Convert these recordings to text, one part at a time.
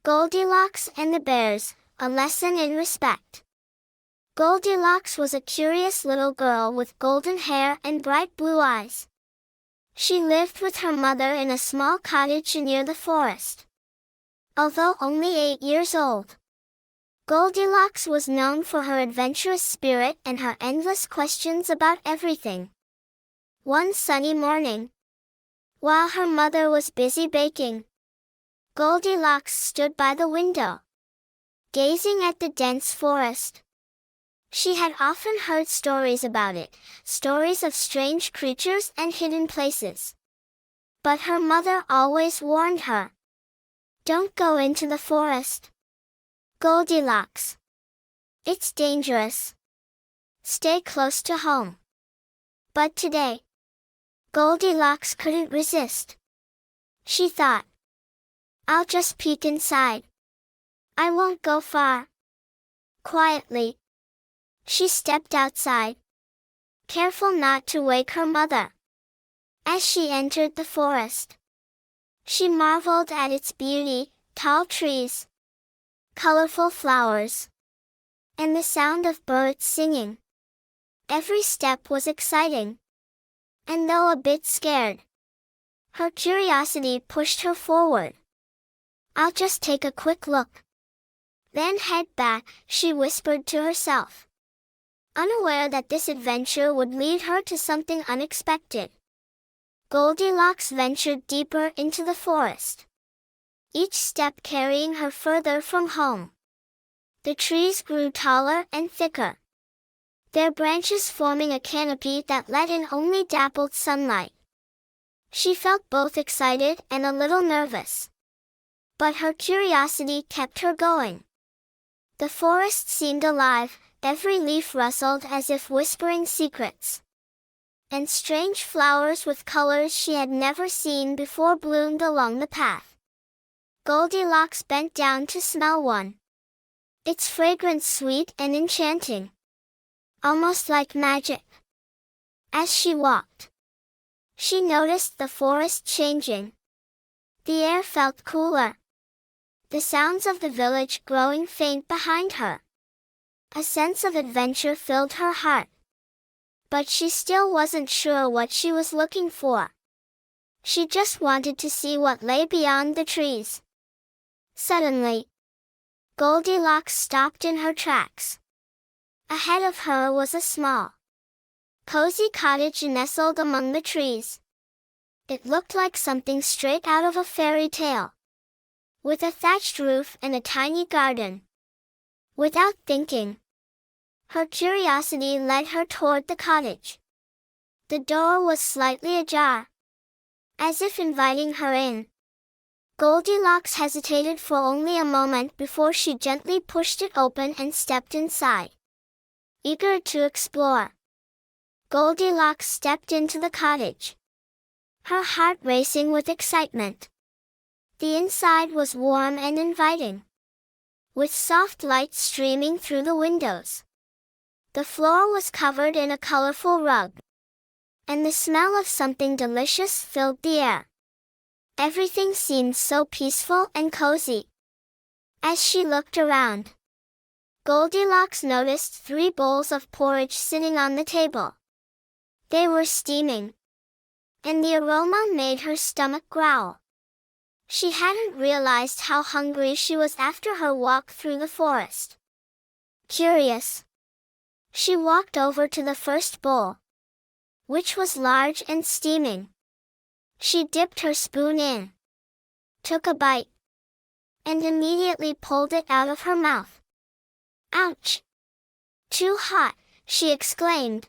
Goldilocks and the Bears, a lesson in respect. Goldilocks was a curious little girl with golden hair and bright blue eyes. She lived with her mother in a small cottage near the forest. Although only 8 years old, Goldilocks was known for her adventurous spirit and her endless questions about everything. One sunny morning, while her mother was busy baking, Goldilocks stood by the window, gazing at the dense forest. She had often heard stories about it, stories of strange creatures and hidden places. But her mother always warned her, "Don't go into the forest, Goldilocks. It's dangerous. Stay close to home." But today, Goldilocks couldn't resist. She thought, "I'll just peek inside. I won't go far." Quietly, she stepped outside, careful not to wake her mother. As she entered the forest, she marveled at its beauty: tall trees, colorful flowers, and the sound of birds singing. Every step was exciting, and though a bit scared, her curiosity pushed her forward. "I'll just take a quick look, then head back," she whispered to herself, unaware that this adventure would lead her to something unexpected. Goldilocks ventured deeper into the forest, each step carrying her further from home. The trees grew taller and thicker, their branches forming a canopy that let in only dappled sunlight. She felt both excited and a little nervous, but her curiosity kept her going. The forest seemed alive, every leaf rustled as if whispering secrets, and strange flowers with colors she had never seen before bloomed along the path. Goldilocks bent down to smell one, its fragrance sweet and enchanting, almost like magic. As she walked, she noticed the forest changing. The air felt cooler, the sounds of the village growing faint behind her. A sense of adventure filled her heart, but she still wasn't sure what she was looking for. She just wanted to see what lay beyond the trees. Suddenly, Goldilocks stopped in her tracks. Ahead of her was a small, cozy cottage nestled among the trees. It looked like something straight out of a fairy tale, with a thatched roof and a tiny garden. Without thinking, her curiosity led her toward the cottage. The door was slightly ajar, as if inviting her in. Goldilocks hesitated for only a moment before she gently pushed it open and stepped inside. Eager to explore, Goldilocks stepped into the cottage, her heart racing with excitement. The inside was warm and inviting, with soft light streaming through the windows. The floor was covered in a colorful rug, and the smell of something delicious filled the air. Everything seemed so peaceful and cozy. As she looked around, Goldilocks noticed 3 bowls of porridge sitting on the table. They were steaming, and the aroma made her stomach growl. She hadn't realized how hungry she was after her walk through the forest. Curious, she walked over to the first bowl, which was large and steaming. She dipped her spoon in, took a bite, and immediately pulled it out of her mouth. "Ouch! Too hot," she exclaimed,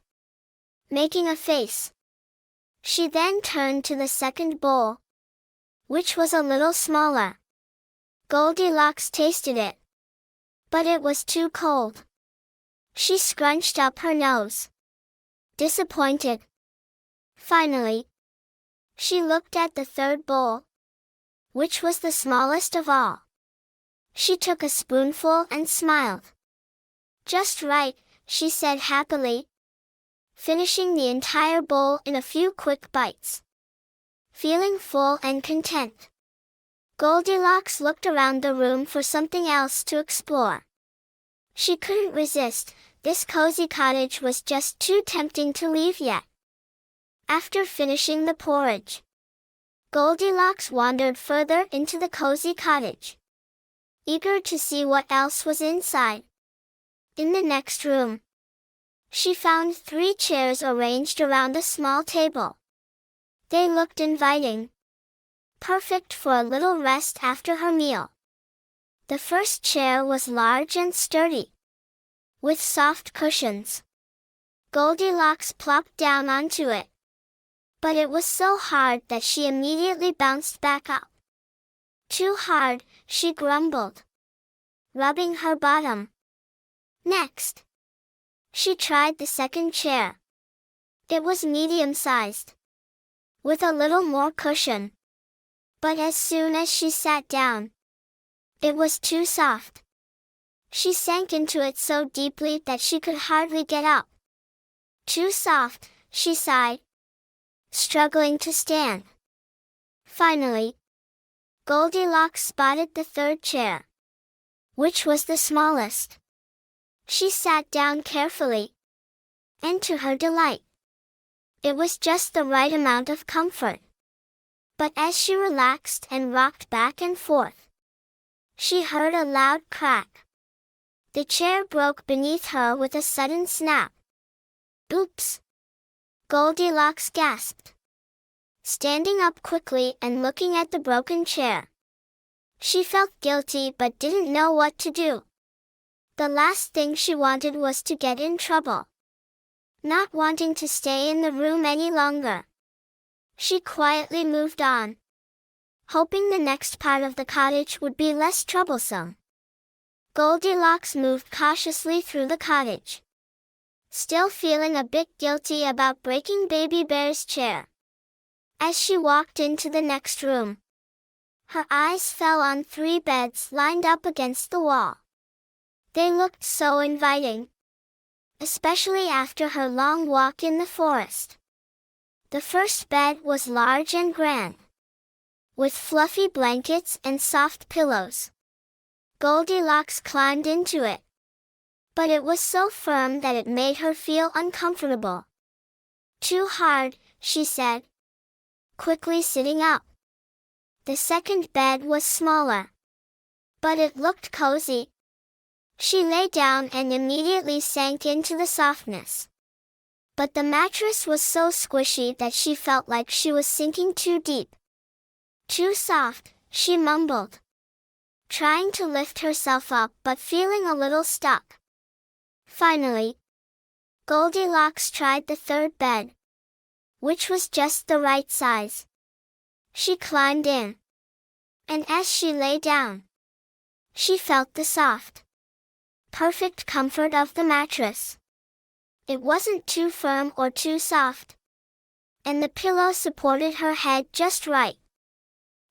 making a face. She then turned to the second bowl, which was a little smaller. Goldilocks tasted it, but it was too cold. She scrunched up her nose, disappointed. Finally, she looked at the third bowl, which was the smallest of all. She took a spoonful and smiled. "Just right," she said happily, finishing the entire bowl in a few quick bites. Feeling full and content, Goldilocks looked around the room for something else to explore. She couldn't resist. This cozy cottage was just too tempting to leave yet. After finishing the porridge, Goldilocks wandered further into the cozy cottage, eager to see what else was inside. In the next room, she found 3 chairs arranged around a small table. They looked inviting, perfect for a little rest after her meal. The first chair was large and sturdy, with soft cushions. Goldilocks plopped down onto it, but it was so hard that she immediately bounced back up. Too hard, she grumbled, rubbing her bottom. Next, she tried the second chair. It was medium-sized, with a little more cushion. But as soon as she sat down, it was too soft. She sank into it so deeply that she could hardly get up. Too soft, she sighed, struggling to stand. Finally, Goldilocks spotted the third chair, which was the smallest. She sat down carefully, and to her delight, it was just the right amount of comfort. But as she relaxed and rocked back and forth, she heard a loud crack. The chair broke beneath her with a sudden snap. Oops! Goldilocks gasped, standing up quickly and looking at the broken chair. She felt guilty but didn't know what to do. The last thing she wanted was to get in trouble. Not wanting to stay in the room any longer, she quietly moved on, hoping the next part of the cottage would be less troublesome. Goldilocks moved cautiously through the cottage, still feeling a bit guilty about breaking Baby Bear's chair. As she walked into the next room, her eyes fell on 3 beds lined up against the wall. They looked so inviting, especially after her long walk in the forest. The first bed was large and grand, with fluffy blankets and soft pillows. Goldilocks climbed into it, but it was so firm that it made her feel uncomfortable. Too hard, she said, quickly sitting up. The second bed was smaller, but it looked cozy. She lay down and immediately sank into the softness. But the mattress was so squishy that she felt like she was sinking too deep. Too soft, she mumbled, trying to lift herself up but feeling a little stuck. Finally, Goldilocks tried the third bed, which was just the right size. She climbed in, and as she lay down, she felt the soft, perfect comfort of the mattress. It wasn't too firm or too soft, and the pillow supported her head just right.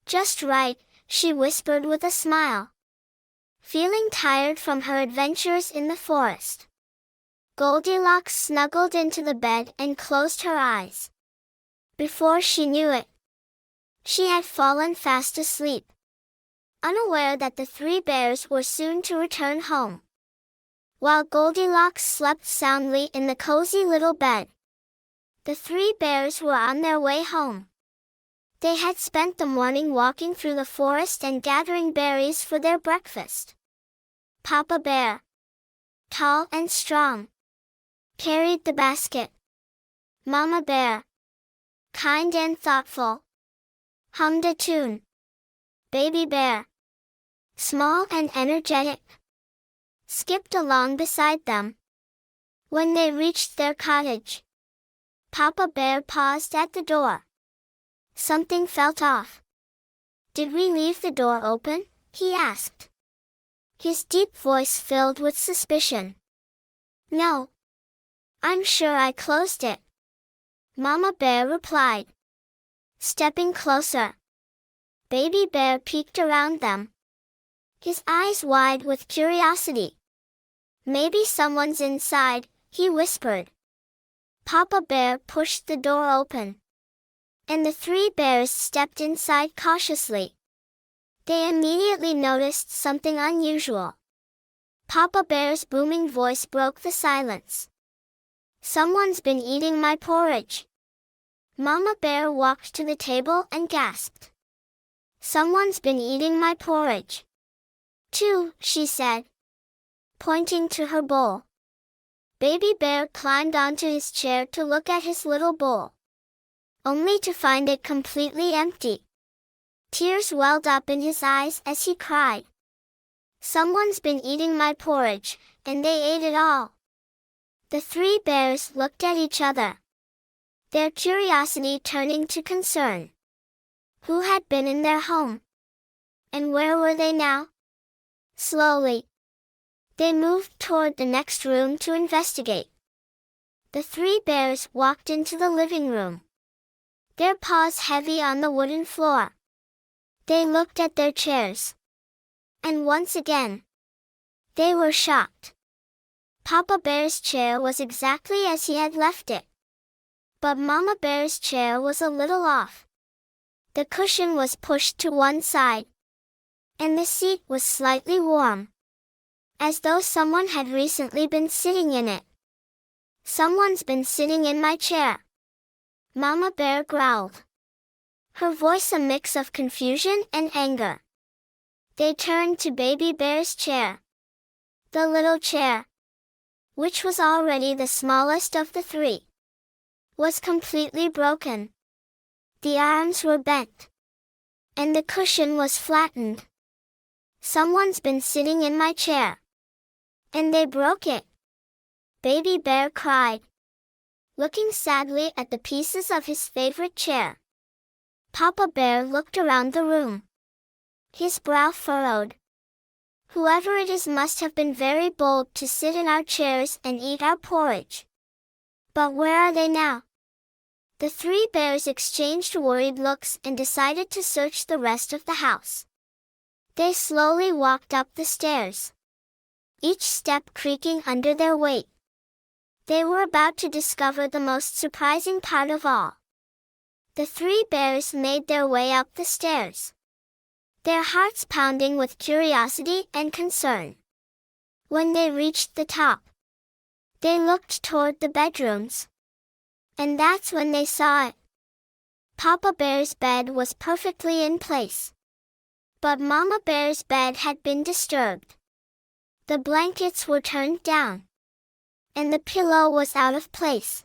Just right, she whispered with a smile, feeling tired from her adventures in the forest. Goldilocks snuggled into the bed and closed her eyes. Before she knew it, she had fallen fast asleep, unaware that the 3 bears were soon to return home. While Goldilocks slept soundly in the cozy little bed, the 3 bears were on their way home. They had spent the morning walking through the forest and gathering berries for their breakfast. Papa Bear, tall and strong, carried the basket. Mama Bear, kind and thoughtful, hummed a tune. Baby Bear, small and energetic, skipped along beside them. When they reached their cottage, Papa Bear paused at the door. Something felt off. Did we leave the door open? He asked, his deep voice filled with suspicion. No. I'm sure I closed it, Mama Bear replied, stepping closer. Baby Bear peeked around them, his eyes wide with curiosity. Maybe someone's inside, he whispered. Papa Bear pushed the door open, and the 3 bears stepped inside cautiously. They immediately noticed something unusual. Papa Bear's booming voice broke the silence. "Someone's been eating my porridge." Mama Bear walked to the table and gasped. "Someone's been eating my porridge, too," she said, pointing to her bowl. Baby Bear climbed onto his chair to look at his little bowl, only to find it completely empty. Tears welled up in his eyes as he cried. "Someone's been eating my porridge, and they ate it all." The three bears looked at each other, their curiosity turning to concern. Who had been in their home? And where were they now? Slowly, they moved toward the next room to investigate. The three bears walked into the living room, their paws heavy on the wooden floor. They looked at their chairs, and once again, they were shocked. Papa Bear's chair was exactly as he had left it, but Mama Bear's chair was a little off. The cushion was pushed to one side, and the seat was slightly warm, as though someone had recently been sitting in it. "Someone's been sitting in my chair," Mama Bear growled, her voice a mix of confusion and anger. They turned to Baby Bear's chair. The little chair, which was already the smallest of the three, was completely broken. The arms were bent, and the cushion was flattened. "Someone's been sitting in my chair, and they broke it," Baby Bear cried, looking sadly at the pieces of his favorite chair. Papa Bear looked around the room, his brow furrowed. "Whoever it is must have been very bold to sit in our chairs and eat our porridge. But where are they now?" The three bears exchanged worried looks and decided to search the rest of the house. They slowly walked up the stairs, each step creaking under their weight. They were about to discover the most surprising part of all. The three bears made their way up the stairs, their hearts pounding with curiosity and concern. When they reached the top, they looked toward the bedrooms, and that's when they saw it. Papa Bear's bed was perfectly in place, but Mama Bear's bed had been disturbed. The blankets were turned down, and the pillow was out of place.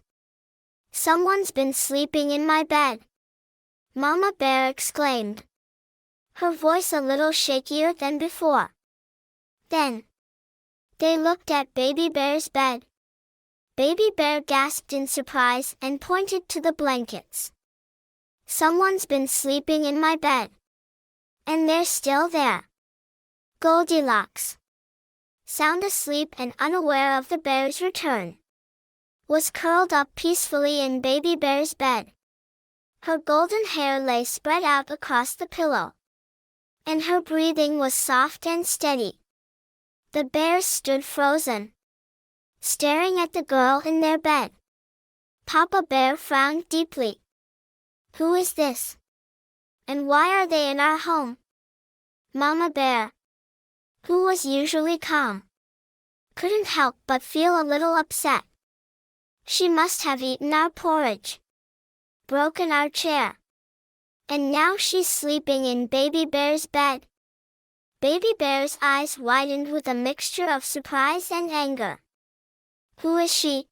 "Someone's been sleeping in my bed," Mama Bear exclaimed, her voice a little shakier than before. Then, they looked at Baby Bear's bed. Baby Bear gasped in surprise and pointed to the blankets. "Someone's been sleeping in my bed, and they're still there." Goldilocks, sound asleep and unaware of the bear's return, was curled up peacefully in Baby Bear's bed. Her golden hair lay spread out across the pillow, and her breathing was soft and steady. The bears stood frozen, staring at the girl in their bed. Papa Bear frowned deeply. "Who is this? And why are they in our home?" Mama Bear, who was usually calm, couldn't help but feel a little upset. "She must have eaten our porridge, broken our chair, and now she's sleeping in Baby Bear's bed." Baby Bear's eyes widened with a mixture of surprise and anger. "Who is she?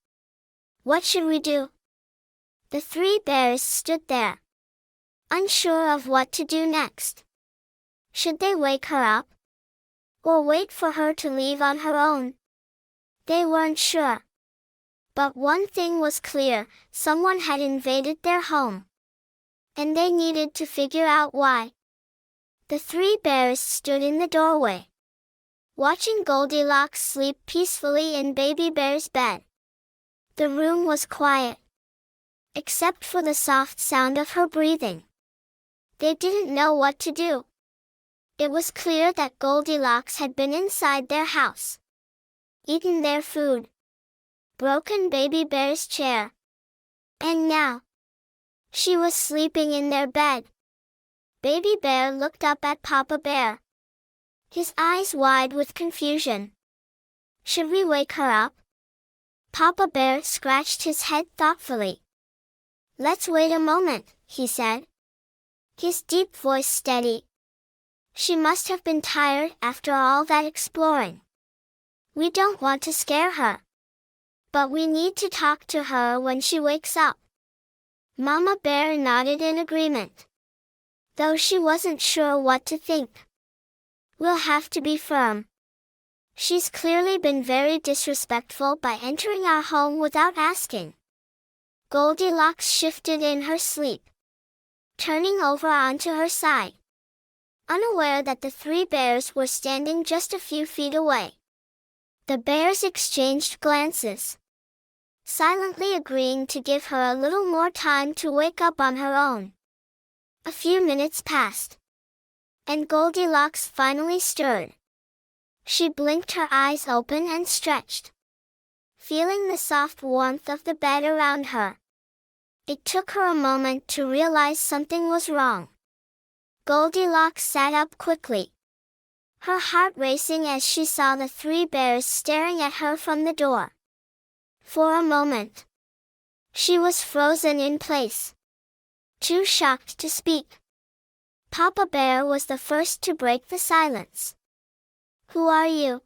What should we do?" The three bears stood there, unsure of what to do next. Should they wake her up, or wait for her to leave on her own? They weren't sure. But one thing was clear: someone had invaded their home, and they needed to figure out why. The three bears stood in the doorway, watching Goldilocks sleep peacefully in Baby Bear's bed. The room was quiet, except for the soft sound of her breathing. They didn't know what to do. It was clear that Goldilocks had been inside their house, eaten their food, broken Baby Bear's chair, and now she was sleeping in their bed. Baby Bear looked up at Papa Bear, his eyes wide with confusion. Should we wake her up? Papa Bear scratched his head thoughtfully. Let's wait a moment, he said, his deep voice steady. She must have been tired after all that exploring. We don't want to scare her, but we need to talk to her when she wakes up. Mama Bear nodded in agreement, though she wasn't sure what to think. We'll have to be firm. She's clearly been very disrespectful by entering our home without asking. Goldilocks shifted in her sleep, turning over onto her side, unaware that the three bears were standing just a few feet away. The bears exchanged glances, silently agreeing to give her a little more time to wake up on her own. A few minutes passed, and Goldilocks finally stirred. She blinked her eyes open and stretched, feeling the soft warmth of the bed around her. It took her a moment to realize something was wrong. Goldilocks sat up quickly, her heart racing as she saw the three bears staring at her from the door. For a moment, she was frozen in place, too shocked to speak. Papa Bear was the first to break the silence. Who are you?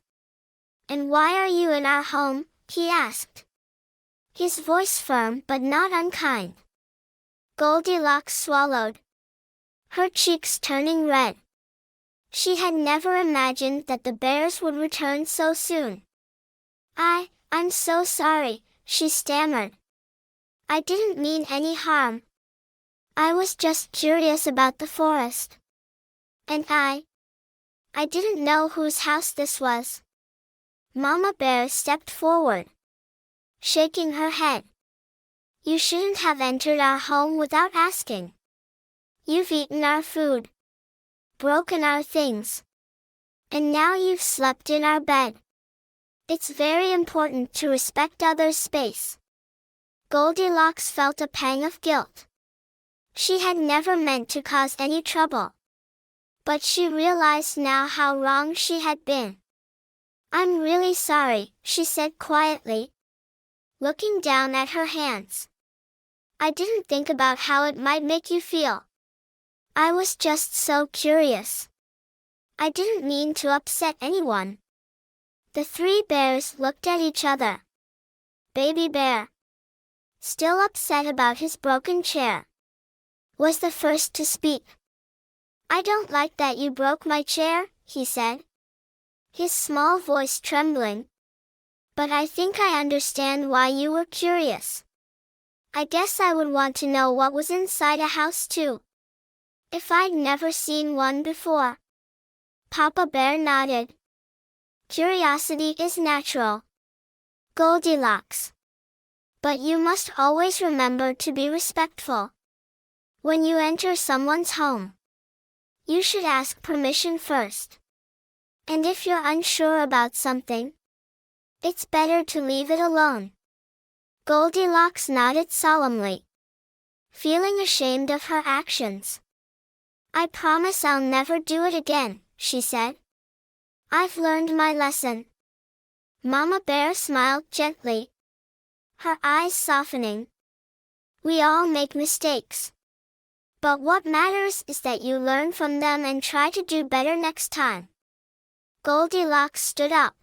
And why are you in our home? He asked, his voice firm but not unkind. Goldilocks swallowed, her cheeks turning red. She had never imagined that the bears would return so soon. I'm so sorry, she stammered. I didn't mean any harm. I was just curious about the forest. And I didn't know whose house this was. Mama Bear stepped forward, shaking her head. You shouldn't have entered our home without asking. You've eaten our food, broken our things, and now you've slept in our bed. It's very important to respect others' space. Goldilocks felt a pang of guilt. She had never meant to cause any trouble, but she realized now how wrong she had been. I'm really sorry, she said quietly, looking down at her hands. I didn't think about how it might make you feel. I was just so curious. I didn't mean to upset anyone. The three bears looked at each other. Baby Bear, still upset about his broken chair, was the first to speak. I don't like that you broke my chair, he said, his small voice trembling. But I think I understand why you were curious. I guess I would want to know what was inside a house too, if I'd never seen one before. Papa Bear nodded. Curiosity is natural, Goldilocks, but you must always remember to be respectful. When you enter someone's home, you should ask permission first. And if you're unsure about something, it's better to leave it alone. Goldilocks nodded solemnly, feeling ashamed of her actions. I promise I'll never do it again, she said. I've learned my lesson. Mama Bear smiled gently, her eyes softening. We all make mistakes, but what matters is that you learn from them and try to do better next time. Goldilocks stood up,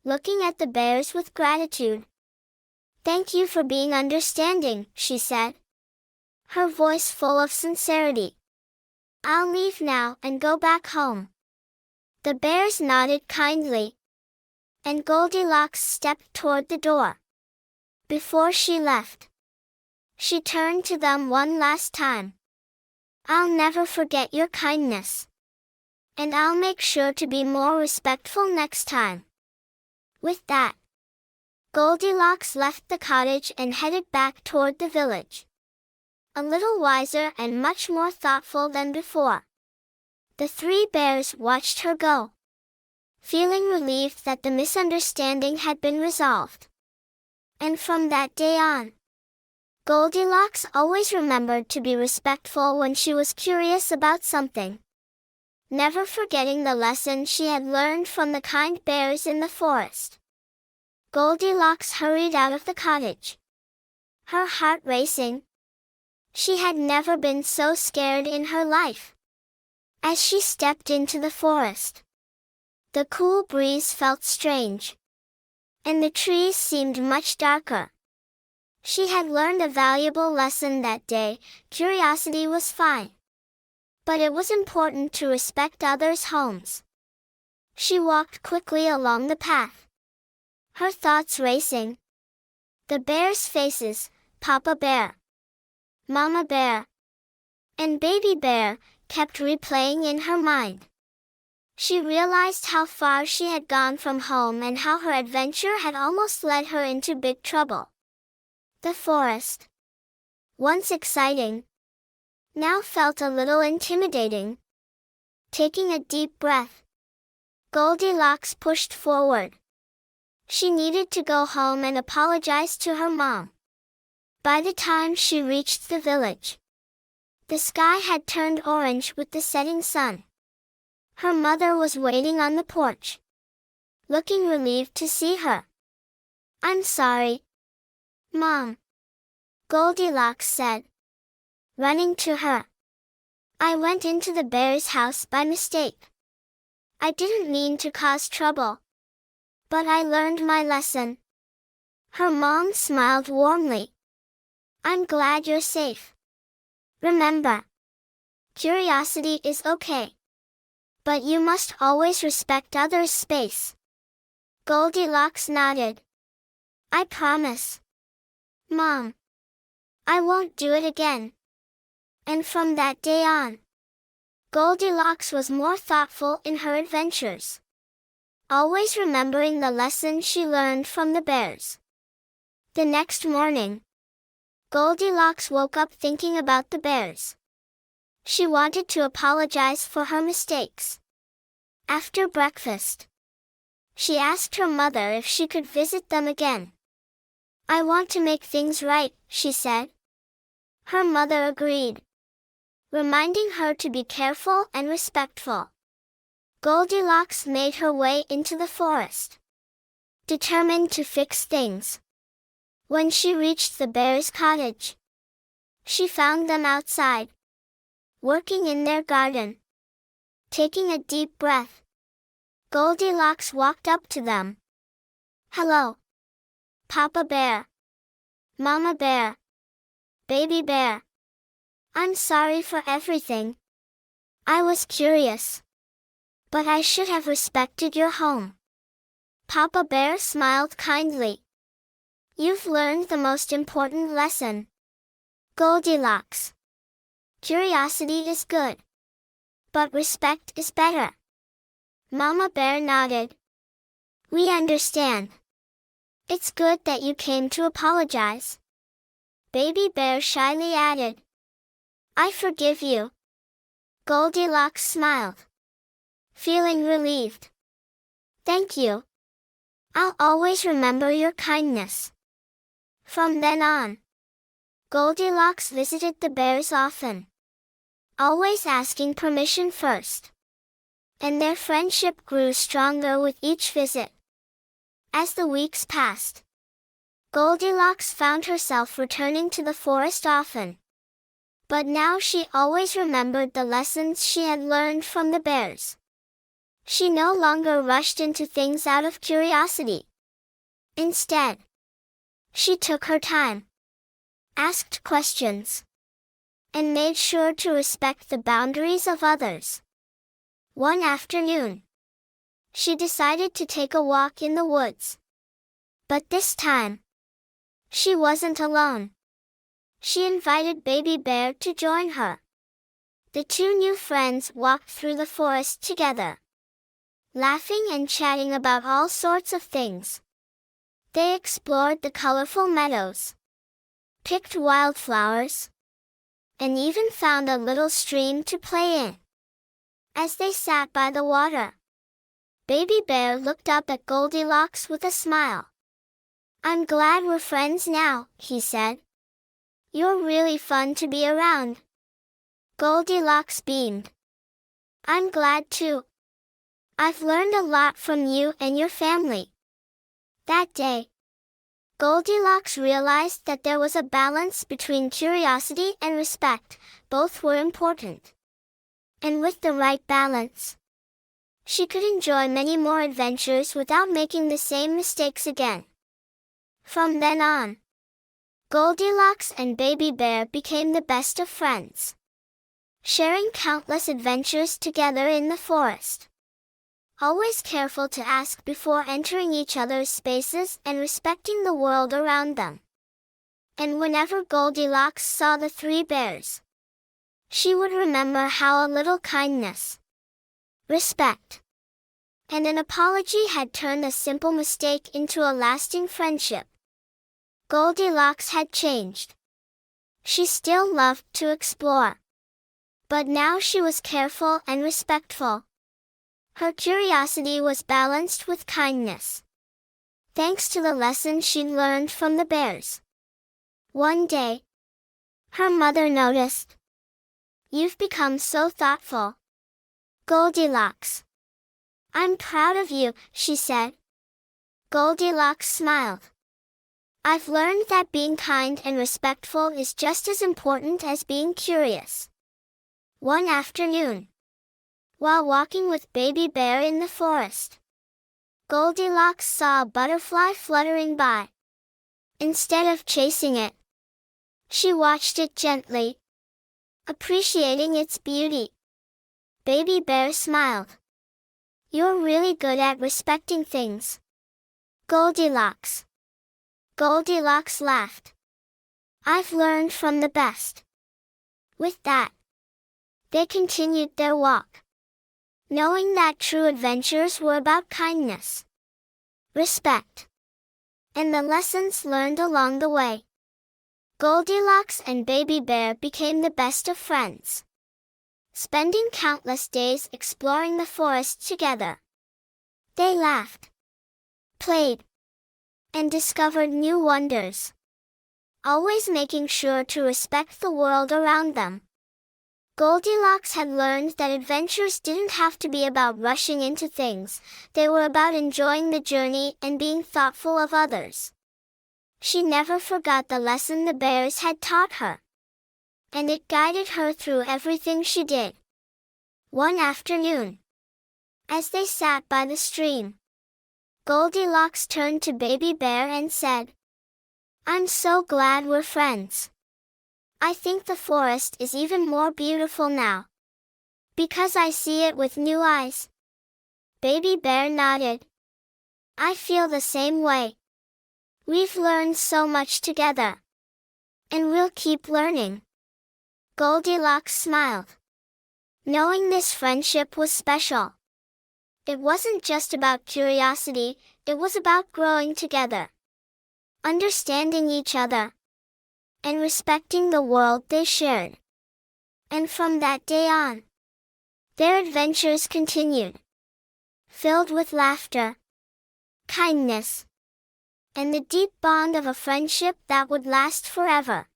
looking at the bears with gratitude. Thank you for being understanding, she said, her voice full of sincerity. I'll leave now and go back home. The bears nodded kindly, and Goldilocks stepped toward the door. Before she left, she turned to them one last time. I'll never forget your kindness, and I'll make sure to be more respectful next time. With that, Goldilocks left the cottage and headed back toward the village, a little wiser and much more thoughtful than before. The three bears watched her go, feeling relieved that the misunderstanding had been resolved. And from that day on, Goldilocks always remembered to be respectful when she was curious about something, never forgetting the lesson she had learned from the kind bears in the forest. Goldilocks hurried out of the cottage, her heart racing. She had never been so scared in her life. As she stepped into the forest, the cool breeze felt strange, and the trees seemed much darker. She had learned a valuable lesson that day. Curiosity was fine, but it was important to respect others' homes. She walked quickly along the path, her thoughts racing. The bears' faces, Papa Bear, Mama Bear, and Baby Bear, kept replaying in her mind. She realized how far she had gone from home and how her adventure had almost led her into big trouble. The forest, once exciting, now felt a little intimidating. Taking a deep breath, Goldilocks pushed forward. She needed to go home and apologize to her mom. By the time she reached the village, the sky had turned orange with the setting sun. Her mother was waiting on the porch, looking relieved to see her. "I'm sorry, Mom," Goldilocks said, running to her. "I went into the bear's house by mistake. I didn't mean to cause trouble, but I learned my lesson." Her mom smiled warmly. "I'm glad you're safe. Remember, curiosity is okay, but you must always respect others' space." Goldilocks nodded. "I promise, Mom. I won't do it again." And from that day on, Goldilocks was more thoughtful in her adventures, always remembering the lesson she learned from the bears. The next morning, Goldilocks woke up thinking about the bears. She wanted to apologize for her mistakes. After breakfast, she asked her mother if she could visit them again. "I want to make things right," she said. Her mother agreed, reminding her to be careful and respectful. Goldilocks made her way into the forest, determined to fix things. When she reached the bear's cottage, she found them outside, working in their garden. Taking a deep breath, Goldilocks walked up to them. "Hello, Papa Bear, Mama Bear, Baby Bear. I'm sorry for everything. I was curious, but I should have respected your home." Papa Bear smiled kindly. "You've learned the most important lesson, Goldilocks. Curiosity is good, but respect is better." Mama Bear nodded. "We understand. It's good that you came to apologize." Baby Bear shyly added, "I forgive you." Goldilocks smiled, feeling relieved. "Thank you. I'll always remember your kindness." From then on, Goldilocks visited the bears often, always asking permission first. And their friendship grew stronger with each visit. As the weeks passed, Goldilocks found herself returning to the forest often. But now she always remembered the lessons she had learned from the bears. She no longer rushed into things out of curiosity. Instead, she took her time, asked questions, and made sure to respect the boundaries of others. One afternoon, she decided to take a walk in the woods. But this time, she wasn't alone. She invited Baby Bear to join her. The two new friends walked through the forest together, laughing and chatting about all sorts of things. They explored the colorful meadows, picked wildflowers, and even found a little stream to play in. As they sat by the water, Baby Bear looked up at Goldilocks with a smile. "I'm glad we're friends now," he said. You're really fun to be around. Goldilocks beamed. I'm glad too. I've learned a lot from you and your family. That day, Goldilocks realized that there was a balance between curiosity and respect. Both were important. And with the right balance, she could enjoy many more adventures without making the same mistakes again. From then on, Goldilocks and Baby Bear became the best of friends, sharing countless adventures together in the forest. Always careful to ask before entering each other's spaces and respecting the world around them. And whenever Goldilocks saw the three bears, she would remember how a little kindness, respect, and an apology had turned a simple mistake into a lasting friendship. Goldilocks had changed. She still loved to explore, but now she was careful and respectful. Her curiosity was balanced with kindness, thanks to the lesson she'd learned from the bears. One day, her mother noticed. You've become so thoughtful, Goldilocks. I'm proud of you, she said. Goldilocks smiled. I've learned that being kind and respectful is just as important as being curious. One afternoon, while walking with Baby Bear in the forest, Goldilocks saw a butterfly fluttering by. Instead of chasing it, she watched it gently, appreciating its beauty. Baby Bear smiled. You're really good at respecting things, Goldilocks. Goldilocks laughed. I've learned from the best. With that, they continued their walk, knowing that true adventures were about kindness, respect, and the lessons learned along the way. Goldilocks and Baby Bear became the best of friends, spending countless days exploring the forest together. They laughed, played, and discovered new wonders, always making sure to respect the world around them. Goldilocks had learned that adventures didn't have to be about rushing into things, they were about enjoying the journey and being thoughtful of others. She never forgot the lesson the bears had taught her, and it guided her through everything she did. One afternoon, as they sat by the stream, Goldilocks turned to Baby Bear and said, I'm so glad we're friends. I think the forest is even more beautiful now, because I see it with new eyes. Baby Bear nodded. I feel the same way. We've learned so much together, and we'll keep learning. Goldilocks smiled, knowing this friendship was special. It wasn't just about curiosity, it was about growing together, understanding each other, and respecting the world they shared. And from that day on, their adventures continued, filled with laughter, kindness, and the deep bond of a friendship that would last forever.